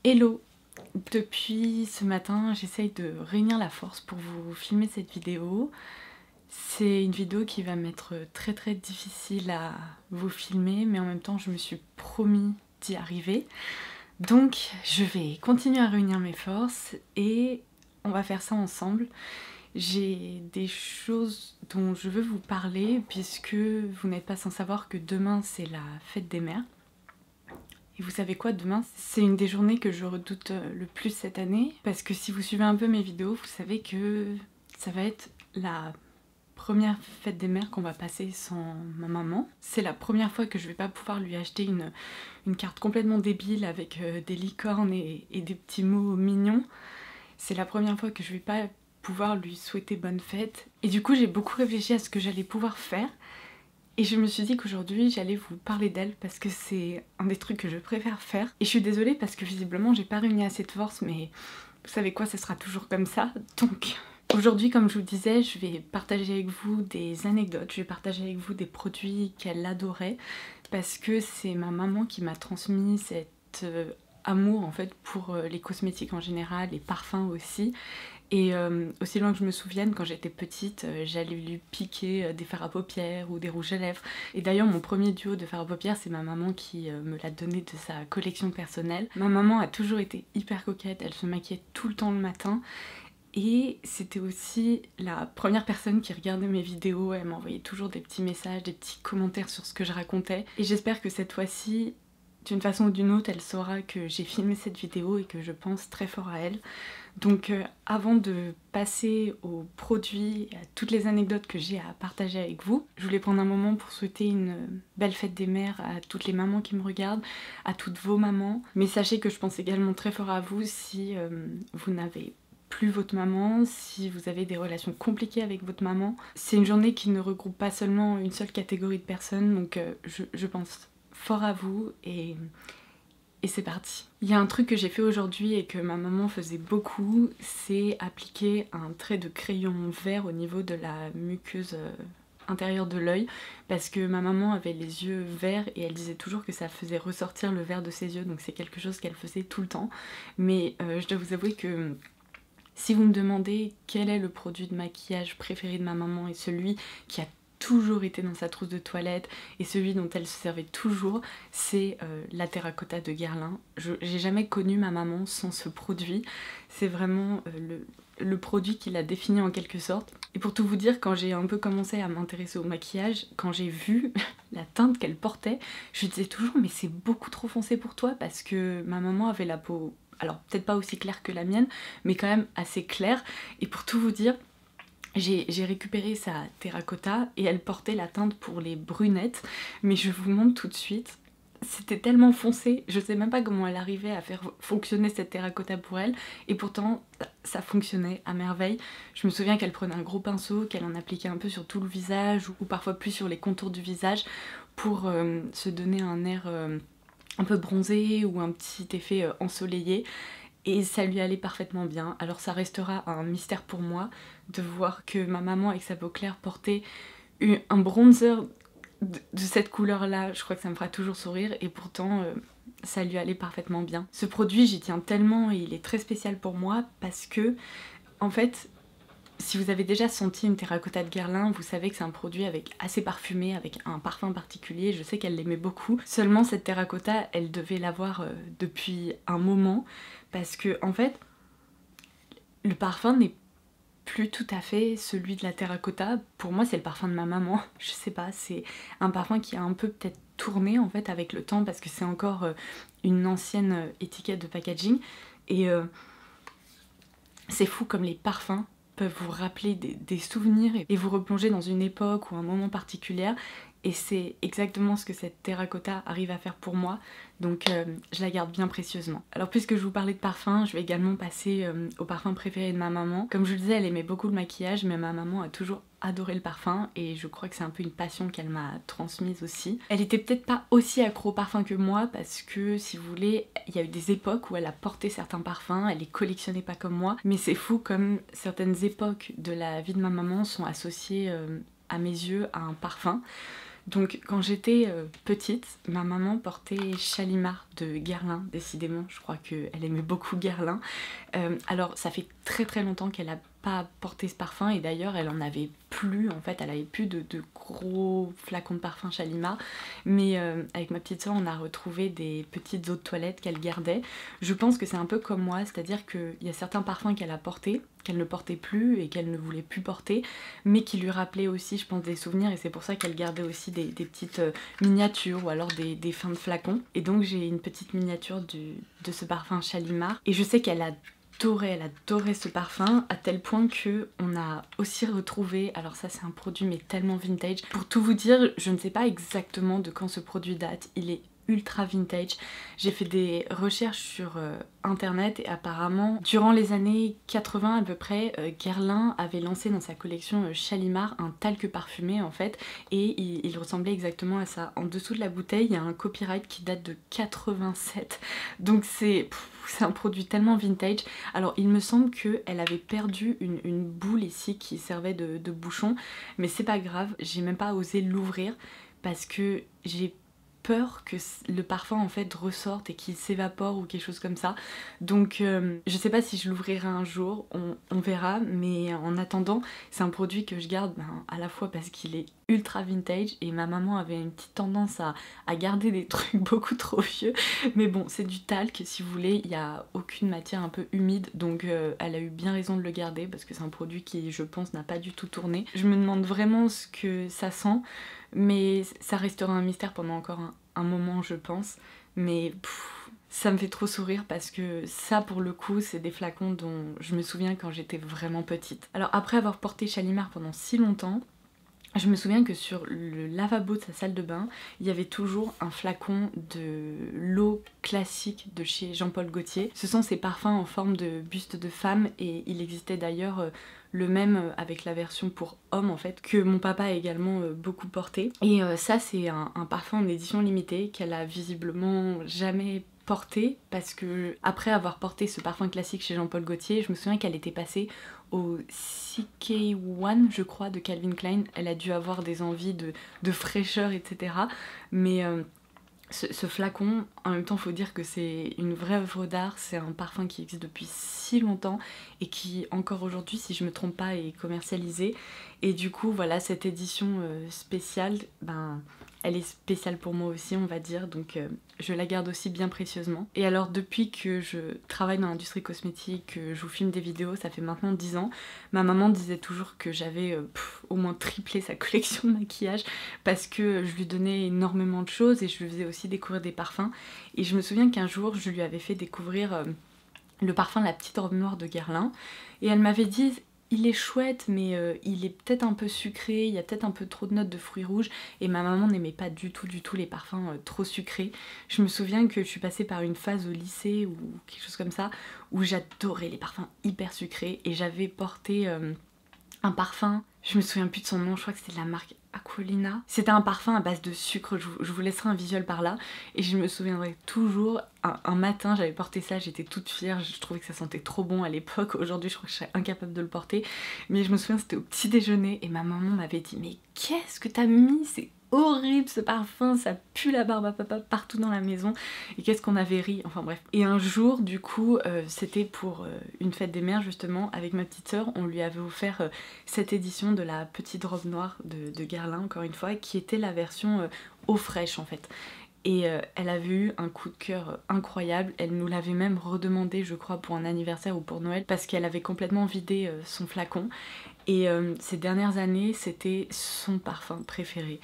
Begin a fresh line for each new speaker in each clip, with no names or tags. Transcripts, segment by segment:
Hello! Depuis ce matin, j'essaye de réunir la force pour vous filmer cette vidéo. C'est une vidéo qui va m'être très difficile à vous filmer, mais en même temps je me suis promis d'y arriver. Donc je vais continuer à réunir mes forces et on va faire ça ensemble. J'ai des choses dont je veux vous parler puisque vous n'êtes pas sans savoir que demain c'est la fête des mères. Et vous savez quoi, demain, c'est une des journées que je redoute le plus cette année, parce que si vous suivez un peu mes vidéos, vous savez que ça va être la première fête des mères qu'on va passer sans ma maman. C'est la première fois que je vais pas pouvoir lui acheter une carte complètement débile avec des licornes et des petits mots mignons. C'est la première fois que je vais pas pouvoir lui souhaiter bonne fête. Et du coup, j'ai beaucoup réfléchi à ce que j'allais pouvoir faire. Et je me suis dit qu'aujourd'hui j'allais vous parler d'elle parce que c'est un des trucs que je préfère faire. Et je suis désolée parce que visiblement j'ai pas réuni assez de force, mais vous savez quoi, ça sera toujours comme ça. Donc aujourd'hui, comme je vous disais, je vais partager avec vous des anecdotes, je vais partager avec vous des produits qu'elle adorait parce que c'est ma maman qui m'a transmis cet amour en fait pour les cosmétiques en général, les parfums aussi. Et aussi loin que je me souvienne, quand j'étais petite, j'allais lui piquer des fards à paupières ou des rouges à lèvres. Et d'ailleurs, mon premier duo de fards à paupières, c'est ma maman qui me l'a donné de sa collection personnelle. Ma maman a toujours été hyper coquette, elle se maquillait tout le temps le matin. Et c'était aussi la première personne qui regardait mes vidéos, elle m'envoyait toujours des petits messages, des petits commentaires sur ce que je racontais. Et j'espère que cette fois-ci, d'une façon ou d'une autre, elle saura que j'ai filmé cette vidéo et que je pense très fort à elle. Donc avant de passer aux produits et à toutes les anecdotes que j'ai à partager avec vous, je voulais prendre un moment pour souhaiter une belle fête des mères à toutes les mamans qui me regardent, à toutes vos mamans. Mais sachez que je pense également très fort à vous si vous n'avez plus votre maman, si vous avez des relations compliquées avec votre maman. C'est une journée qui ne regroupe pas seulement une seule catégorie de personnes, donc je pense fort à vous et c'est parti. Il y a un truc que j'ai fait aujourd'hui et que ma maman faisait beaucoup, c'est appliquer un trait de crayon vert au niveau de la muqueuse intérieure de l'œil, parce que ma maman avait les yeux verts et elle disait toujours que ça faisait ressortir le vert de ses yeux, donc c'est quelque chose qu'elle faisait tout le temps. Mais je dois vous avouer que si vous me demandez quel est le produit de maquillage préféré de ma maman et celui qui a toujours été dans sa trousse de toilette et celui dont elle se servait toujours, c'est la terracotta de Guerlain. J'ai jamais connu ma maman sans ce produit, c'est vraiment le produit qui l'a défini en quelque sorte. Et pour tout vous dire, quand j'ai un peu commencé à m'intéresser au maquillage, quand j'ai vu la teinte qu'elle portait, je disais toujours mais c'est beaucoup trop foncé pour toi, parce que ma maman avait la peau, alors peut-être pas aussi claire que la mienne, mais quand même assez claire. Et pour tout vous dire, j'ai récupéré sa terracotta et elle portait la teinte pour les brunettes, mais je vous montre tout de suite. C'était tellement foncé, je sais même pas comment elle arrivait à faire fonctionner cette terracotta pour elle, et pourtant ça fonctionnait à merveille. Je me souviens qu'elle prenait un gros pinceau, qu'elle en appliquait un peu sur tout le visage, ou parfois plus sur les contours du visage, pour se donner un air un peu bronzé ou un petit effet ensoleillé. Et ça lui allait parfaitement bien. Alors ça restera un mystère pour moi de voir que ma maman avec sa peau claire portait un bronzer de cette couleur là. Je crois que ça me fera toujours sourire, et pourtant ça lui allait parfaitement bien. Ce produit, j'y tiens tellement et il est très spécial pour moi parce que en fait, si vous avez déjà senti une terracotta de Guerlain, vous savez que c'est un produit assez parfumé, avec un parfum particulier. Je sais qu'elle l'aimait beaucoup. Seulement cette terracotta, elle devait l'avoir depuis un moment, parce que en fait, le parfum n'est plus tout à fait celui de la terracotta. Pour moi, c'est le parfum de ma maman. Je sais pas, c'est un parfum qui a un peu peut-être tourné en fait avec le temps, parce que c'est encore une ancienne étiquette de packaging. Et c'est fou comme les parfums peuvent vous rappeler des souvenirs et vous replonger dans une époque ou un moment particulier. Et c'est exactement ce que cette terracotta arrive à faire pour moi, donc je la garde bien précieusement. Alors puisque je vous parlais de parfum, je vais également passer au parfum préféré de ma maman. Comme je vous le disais, elle aimait beaucoup le maquillage, mais ma maman a toujours adoré le parfum, et je crois que c'est un peu une passion qu'elle m'a transmise aussi. Elle était peut-être pas aussi accro au parfum que moi, parce que si vous voulez, il y a eu des époques où elle a porté certains parfums, elle les collectionnait pas comme moi, mais c'est fou comme certaines époques de la vie de ma maman sont associées à mes yeux à un parfum. Donc quand j'étais petite, ma maman portait Shalimar de Guerlain, décidément, je crois qu'elle aimait beaucoup Guerlain. Alors ça fait très longtemps qu'elle n'a pas porté ce parfum et d'ailleurs elle en avait plus, en fait elle avait plus de gros flacons de parfum Shalimar, mais avec ma petite soeur on a retrouvé des petites eaux de toilette qu'elle gardait. Je pense que c'est un peu comme moi, c'est-à-dire qu'il y a certains parfums qu'elle a portés, qu'elle ne portait plus et qu'elle ne voulait plus porter, mais qui lui rappelaient aussi je pense des souvenirs et c'est pour ça qu'elle gardait aussi des petites miniatures ou alors des fins de flacons. Et donc j'ai une petite miniature de ce parfum Shalimar et je sais qu'elle elle adorait ce parfum à tel point que on a aussi retrouvé, alors ça c'est un produit mais tellement vintage, pour tout vous dire je ne sais pas exactement de quand ce produit date, il est ultra vintage. J'ai fait des recherches sur internet et apparemment durant les années 80 à peu près, Guerlain avait lancé dans sa collection Shalimar un talc parfumé en fait et il ressemblait exactement à ça. En dessous de la bouteille il y a un copyright qui date de 87, donc c'est un produit tellement vintage. Alors il me semble qu'elle avait perdu une boule ici qui servait de bouchon, mais c'est pas grave, j'ai même pas osé l'ouvrir parce que j'ai peur que le parfum en fait ressorte et qu'il s'évapore ou quelque chose comme ça. Donc je sais pas si je l'ouvrirai un jour, on verra, mais en attendant c'est un produit que je garde à la fois parce qu'il est ultra vintage et ma maman avait une petite tendance à garder des trucs beaucoup trop vieux, mais bon c'est du talc si vous voulez, il n'y a aucune matière un peu humide donc elle a eu bien raison de le garder parce que c'est un produit qui je pense n'a pas du tout tourné. Je me demande vraiment ce que ça sent, mais ça restera un mystère pendant encore un moment je pense, mais ça me fait trop sourire parce que ça pour le coup c'est des flacons dont je me souviens quand j'étais vraiment petite. Alors après avoir porté Shalimar pendant si longtemps, je me souviens que sur le lavabo de sa salle de bain, il y avait toujours un flacon de l'eau classique de chez Jean-Paul Gaultier. Ce sont ces parfums en forme de buste de femme et il existait d'ailleurs le même avec la version pour homme en fait, que mon papa a également beaucoup porté. Et ça c'est un parfum en édition limitée qu'elle a visiblement jamais porté parce que après avoir porté ce parfum classique chez Jean-Paul Gaultier, je me souviens qu'elle était passée au CK1 je crois de Calvin Klein. Elle a dû avoir des envies de fraîcheur etc. Mais ce flacon, en même temps faut dire que c'est une vraie œuvre d'art, c'est un parfum qui existe depuis si longtemps et qui encore aujourd'hui si je me trompe pas est commercialisé et du coup voilà cette édition spéciale, elle est spéciale pour moi aussi on va dire, donc je la garde aussi bien précieusement. Et alors depuis que je travaille dans l'industrie cosmétique, que je vous filme des vidéos, ça fait maintenant 10 ans, ma maman disait toujours que j'avais au moins triplé sa collection de maquillage parce que je lui donnais énormément de choses et je lui faisais aussi découvrir des parfums. Et je me souviens qu'un jour je lui avais fait découvrir le parfum La Petite Robe Noire de Guerlain et elle m'avait dit il est chouette mais il est peut-être un peu sucré, il y a peut-être un peu trop de notes de fruits rouges et ma maman n'aimait pas du tout les parfums trop sucrés. Je me souviens que je suis passée par une phase au lycée ou quelque chose comme ça où j'adorais les parfums hyper sucrés et j'avais porté un parfum, je me souviens plus de son nom, je crois que c'était de la marque Aquolina. C'était un parfum à base de sucre, je vous laisserai un visuel par là. Et je me souviendrai toujours, un matin j'avais porté ça, j'étais toute fière, je trouvais que ça sentait trop bon à l'époque. Aujourd'hui je crois que je serais incapable de le porter. Mais je me souviens c'était au petit déjeuner et ma maman m'avait dit mais qu'est-ce que t'as mis, c'est horrible ce parfum, ça pue la barbe à papa partout dans la maison et qu'est-ce qu'on avait ri, enfin bref. Et un jour du coup c'était pour une fête des mères justement avec ma petite sœur, on lui avait offert cette édition de La Petite Robe Noire de Guerlain encore une fois qui était la version eau fraîche en fait. Et elle avait eu un coup de cœur incroyable, elle nous l'avait même redemandé je crois pour un anniversaire ou pour Noël parce qu'elle avait complètement vidé son flacon et ces dernières années c'était son parfum préféré.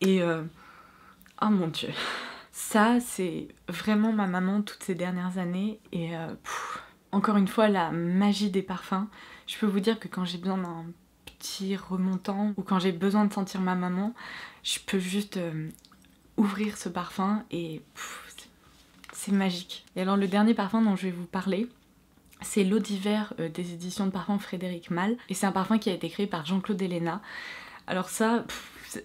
Et oh mon dieu, ça c'est vraiment ma maman toutes ces dernières années et encore une fois la magie des parfums. Je peux vous dire que quand j'ai besoin d'un petit remontant ou quand j'ai besoin de sentir ma maman, je peux juste ouvrir ce parfum et c'est magique. Et alors le dernier parfum dont je vais vous parler, c'est l'eau d'hiver des éditions de parfum Frédéric Malle et c'est un parfum qui a été créé par Jean-Claude Héléna. Alors ça,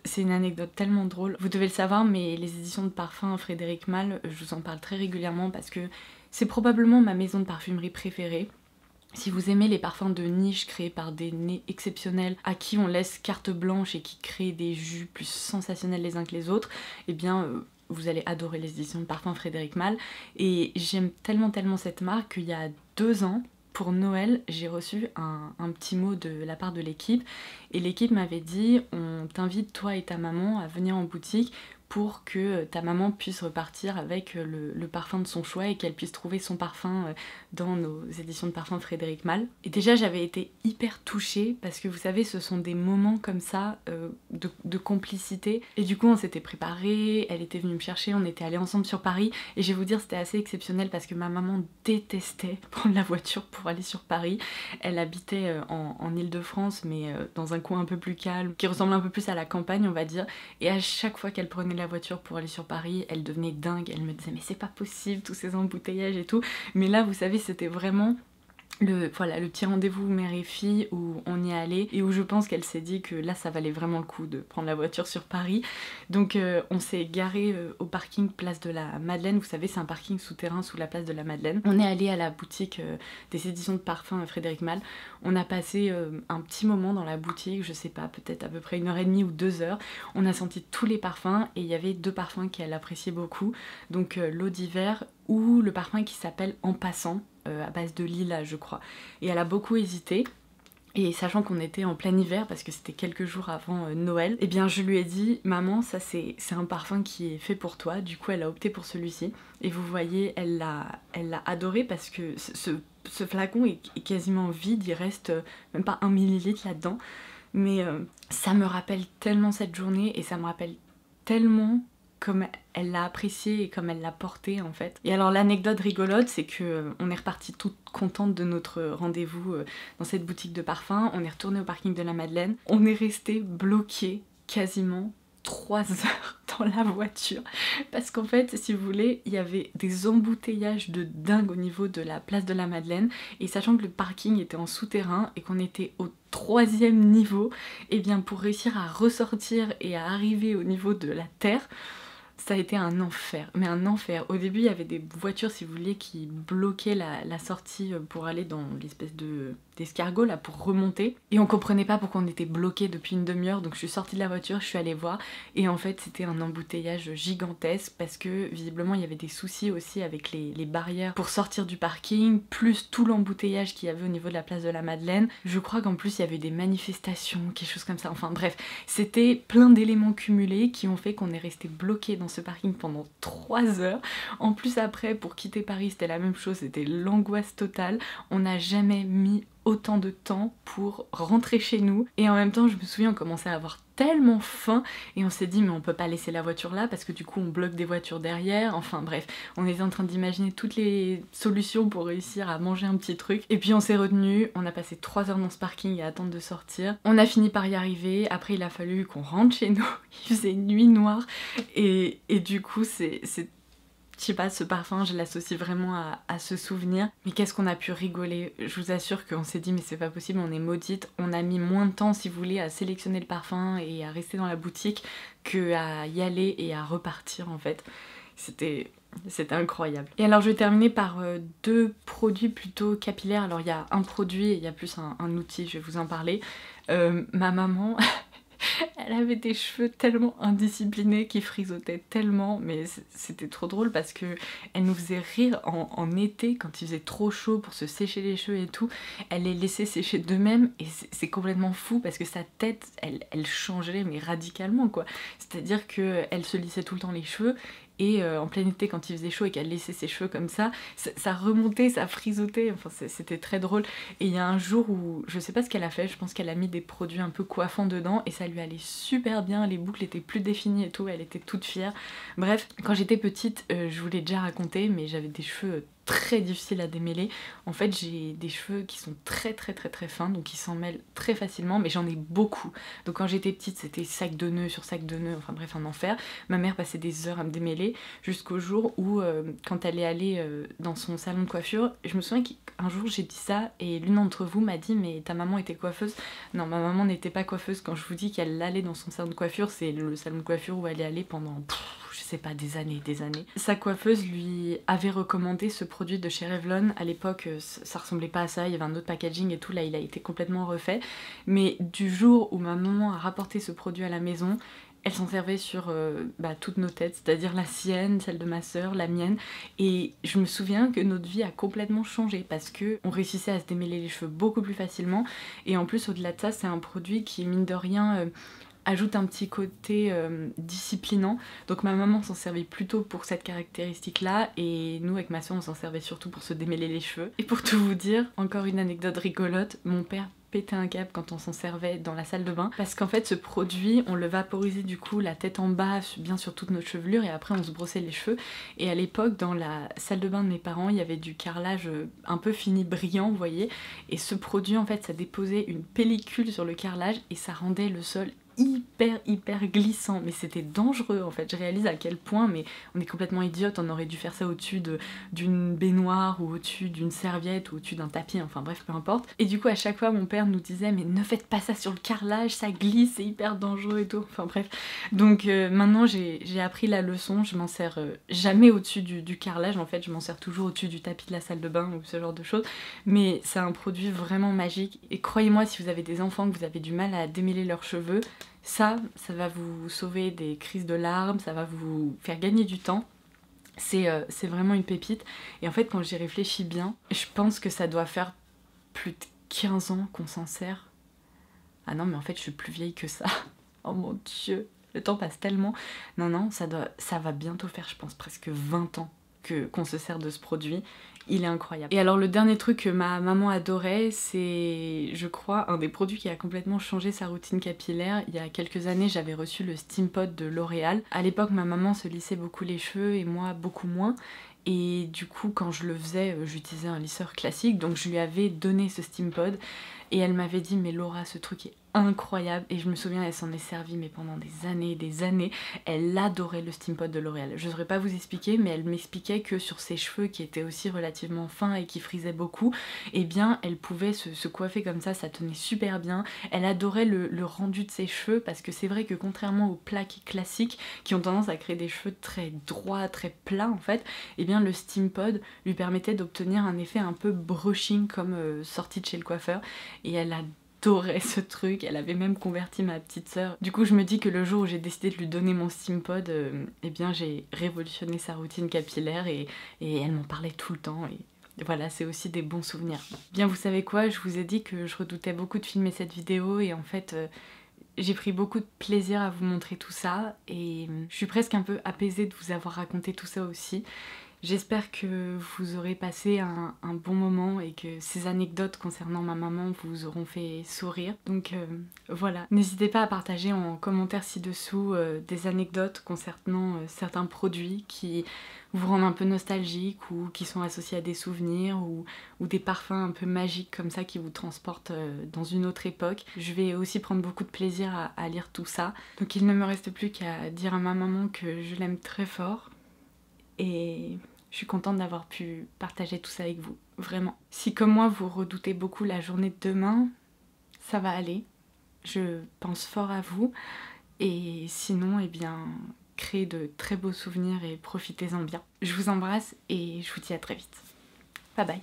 c'est une anecdote tellement drôle, vous devez le savoir mais les éditions de parfum Frédéric Malle, je vous en parle très régulièrement parce que c'est probablement ma maison de parfumerie préférée. Si vous aimez les parfums de niche créés par des nez exceptionnels à qui on laisse carte blanche et qui créent des jus plus sensationnels les uns que les autres, eh bien vous allez adorer les éditions de parfums Frédéric Malle. Et j'aime tellement cette marque qu'il y a 2 ans, pour Noël, j'ai reçu un petit mot de la part de l'équipe. Et l'équipe m'avait dit, on t'invite toi et ta maman à venir en boutique pour que ta maman puisse repartir avec le parfum de son choix et qu'elle puisse trouver son parfum dans nos éditions de parfum Frédéric Malle. Et déjà j'avais été hyper touchée parce que vous savez ce sont des moments comme ça de complicité. Et du coup on s'était préparés, elle était venue me chercher, on était allés ensemble sur Paris et je vais vous dire c'était assez exceptionnel parce que ma maman détestait prendre la voiture pour aller sur Paris. Elle habitait en Île-de-France mais dans un coin un peu plus calme, qui ressemble un peu plus à la campagne on va dire, et à chaque fois qu'elle prenait la voiture pour aller sur Paris, elle devenait dingue, elle me disait mais c'est pas possible tous ces embouteillages et tout, mais là vous savez c'était vraiment le petit rendez-vous mère et fille où on y est allé et où je pense qu'elle s'est dit que là ça valait vraiment le coup de prendre la voiture sur Paris. Donc on s'est garé au parking place de la Madeleine, vous savez c'est un parking souterrain sous la place de la Madeleine. On est allé à la boutique des éditions de parfums Frédéric Malle, on a passé un petit moment dans la boutique, je sais pas, peut-être à peu près 1h30 ou 2 heures, on a senti tous les parfums et il y avait 2 parfums qu'elle appréciait beaucoup, donc l'eau d'hiver ou le parfum qui s'appelle En Passant, à base de lilas je crois. Et elle a beaucoup hésité. Et sachant qu'on était en plein hiver, parce que c'était quelques jours avant Noël, eh bien je lui ai dit « Maman, ça c'est un parfum qui est fait pour toi ». Du coup elle a opté pour celui-ci. Et vous voyez, elle l'a adoré parce que ce flacon est quasiment vide, il reste même pas 1 millilitre là-dedans. Mais ça me rappelle tellement cette journée et ça me rappelle tellement comme elle l'a apprécié et comme elle l'a porté en fait. Et alors l'anecdote rigolote c'est que on est reparti toute contente de notre rendez-vous dans cette boutique de parfums, on est retourné au parking de la Madeleine, on est resté bloqué quasiment 3 heures dans la voiture parce qu'en fait si vous voulez il y avait des embouteillages de dingue au niveau de la place de la Madeleine et sachant que le parking était en souterrain et qu'on était au 3e niveau, et bien pour réussir à ressortir et à arriver au niveau de la terre, ça a été un enfer, mais un enfer. Au début il y avait des voitures si vous voulez qui bloquaient la sortie pour aller dans l'espèce d'escargot là pour remonter et on comprenait pas pourquoi on était bloqué depuis une demi-heure, donc je suis sortie de la voiture, je suis allée voir et en fait c'était un embouteillage gigantesque parce que visiblement il y avait des soucis aussi avec les barrières pour sortir du parking, plus tout l'embouteillage qu'il y avait au niveau de la place de la Madeleine. Je crois qu'en plus il y avait des manifestations, quelque chose comme ça, enfin bref, c'était plein d'éléments cumulés qui ont fait qu'on est resté bloqué dans ce parking pendant 3 heures. En plus après pour quitter Paris c'était la même chose, c'était l'angoisse totale, on n'a jamais mis autant de temps pour rentrer chez nous et en même temps je me souviens on commençait à avoir tellement faim et on s'est dit mais on peut pas laisser la voiture là parce que du coup on bloque des voitures derrière, enfin bref on était en train d'imaginer toutes les solutions pour réussir à manger un petit truc et puis on s'est retenu, on a passé 3 heures dans ce parking à attendre de sortir, on a fini par y arriver, après il a fallu qu'on rentre chez nous, il faisait nuit noire et du coup c'est je sais pas, ce parfum, je l'associe vraiment à ce souvenir. Mais qu'est-ce qu'on a pu rigoler. Je vous assure qu'on s'est dit mais c'est pas possible, on est maudite. On a mis moins de temps si vous voulez à sélectionner le parfum et à rester dans la boutique que à y aller et à repartir en fait. C'était incroyable. Et alors je vais terminer par 2 produits plutôt capillaires. Alors il y a un produit et il y a plus un outil, je vais vous en parler. Ma maman... Elle avait des cheveux tellement indisciplinés qui frisotaient tellement, mais c'était trop drôle parce que elle nous faisait rire en été quand il faisait trop chaud pour se sécher les cheveux et tout. Elle les laissait sécher d'eux-mêmes et c'est complètement fou parce que sa tête, elle changeait mais radicalement quoi. C'est-à-dire qu'elle se lissait tout le temps les cheveux et en plein été quand il faisait chaud et qu'elle laissait ses cheveux comme ça remontait, ça frisotait, enfin c'était très drôle. Et il y a un jour où, je sais pas ce qu'elle a fait, je pense qu'elle a mis des produits un peu coiffants dedans et ça lui allait super bien, les boucles étaient plus définies et tout, elle était toute fière. Bref, quand j'étais petite, je vous l'ai déjà raconté, mais j'avais des cheveux très difficile à démêler. En fait j'ai des cheveux qui sont très fins, donc ils s'en mêlent très facilement, mais j'en ai beaucoup. Donc quand j'étais petite c'était sac de nœuds sur sac de nœuds, enfin bref un enfer. Ma mère passait des heures à me démêler jusqu'au jour où quand elle est allée dans son salon de coiffure, je me souviens qu'un jour j'ai dit ça et l'une d'entre vous m'a dit mais ta maman était coiffeuse? Non, ma maman n'était pas coiffeuse. Quand je vous dis qu'elle allait dans son salon de coiffure, c'est le salon de coiffure où elle est allée pendant je sais pas, des années et des années. Sa coiffeuse lui avait recommandé ce produit de chez Revlon. À l'époque, ça ressemblait pas à ça, il y avait un autre packaging et tout, là il a été complètement refait. Mais du jour où ma maman a rapporté ce produit à la maison, elle s'en servait sur toutes nos têtes, c'est-à-dire la sienne, celle de ma sœur, la mienne. Et je me souviens que notre vie a complètement changé parce que on réussissait à se démêler les cheveux beaucoup plus facilement. Et en plus, au-delà de ça, c'est un produit qui, mine de rien, ajoute un petit côté disciplinant. Donc ma maman s'en servait plutôt pour cette caractéristique-là, et nous, avec ma soeur, on s'en servait surtout pour se démêler les cheveux. Et pour tout vous dire, encore une anecdote rigolote, mon père pétait un câble quand on s'en servait dans la salle de bain, parce qu'en fait ce produit, on le vaporisait du coup la tête en bas, bien sur toute notre chevelure, et après on se brossait les cheveux. Et à l'époque, dans la salle de bain de mes parents, il y avait du carrelage un peu fini, brillant, vous voyez, et ce produit, en fait, ça déposait une pellicule sur le carrelage et ça rendait le sol hyper glissant, mais c'était dangereux en fait. Je réalise à quel point, mais on est complètement idiote, on aurait dû faire ça au-dessus d'une baignoire ou au-dessus d'une serviette ou au-dessus d'un tapis, enfin bref, peu importe. Et du coup à chaque fois mon père nous disait mais ne faites pas ça sur le carrelage, ça glisse, c'est hyper dangereux et tout, enfin bref. Donc maintenant j'ai appris la leçon, je m'en sers jamais au-dessus du carrelage, en fait je m'en sers toujours au-dessus du tapis de la salle de bain ou ce genre de choses, mais c'est un produit vraiment magique. Et croyez-moi, si vous avez des enfants, que vous avez du mal à démêler leurs cheveux, ça va vous sauver des crises de larmes, ça va vous faire gagner du temps. C'est vraiment une pépite. Et en fait, quand j'y réfléchis bien, je pense que ça doit faire plus de 15 ans qu'on s'en sert. Ah non, mais en fait, je suis plus vieille que ça. Oh mon Dieu, le temps passe tellement. Non, ça va bientôt faire, je pense, presque 20 ans qu'on se sert de ce produit. Il est incroyable. Et alors le dernier truc que ma maman adorait, c'est, je crois, un des produits qui a complètement changé sa routine capillaire. Il y a quelques années, j'avais reçu le Steam Pod de L'Oréal. À l'époque, ma maman se lissait beaucoup les cheveux et moi beaucoup moins. Et du coup, quand je le faisais, j'utilisais un lisseur classique, donc je lui avais donné ce Steam Pod. Et elle m'avait dit mais Laura, ce truc est incroyable. Et je me souviens, elle s'en est servie mais pendant des années et des années. Elle adorait le Steam Pod de L'Oréal. Je ne saurais pas vous expliquer, mais elle m'expliquait que sur ses cheveux qui étaient aussi relativement fins et qui frisaient beaucoup, eh bien elle pouvait se coiffer comme ça tenait super bien. Elle adorait le rendu de ses cheveux, parce que c'est vrai que contrairement aux plaques classiques qui ont tendance à créer des cheveux très droits, très plats en fait, eh bien le Steam Pod lui permettait d'obtenir un effet un peu brushing comme sorti de chez le coiffeur. Et elle adorait ce truc, elle avait même converti ma petite sœur. Du coup je me dis que le jour où j'ai décidé de lui donner mon Steam Pod, eh bien j'ai révolutionné sa routine capillaire et elle m'en parlait tout le temps. Et voilà, c'est aussi des bons souvenirs. Bien, vous savez quoi, je vous ai dit que je redoutais beaucoup de filmer cette vidéo, et en fait j'ai pris beaucoup de plaisir à vous montrer tout ça, et je suis presque un peu apaisée de vous avoir raconté tout ça aussi. J'espère que vous aurez passé un bon moment et que ces anecdotes concernant ma maman vous auront fait sourire. Donc voilà, n'hésitez pas à partager en commentaire ci-dessous des anecdotes concernant certains produits qui vous rendent un peu nostalgique ou qui sont associés à des souvenirs, ou des parfums un peu magiques comme ça qui vous transportent dans une autre époque. Je vais aussi prendre beaucoup de plaisir à lire tout ça. Donc il ne me reste plus qu'à dire à ma maman que je l'aime très fort, et je suis contente d'avoir pu partager tout ça avec vous, vraiment. Si comme moi vous redoutez beaucoup la journée de demain, ça va aller. Je pense fort à vous, et sinon, eh bien, créez de très beaux souvenirs et profitez-en bien. Je vous embrasse et je vous dis à très vite. Bye bye.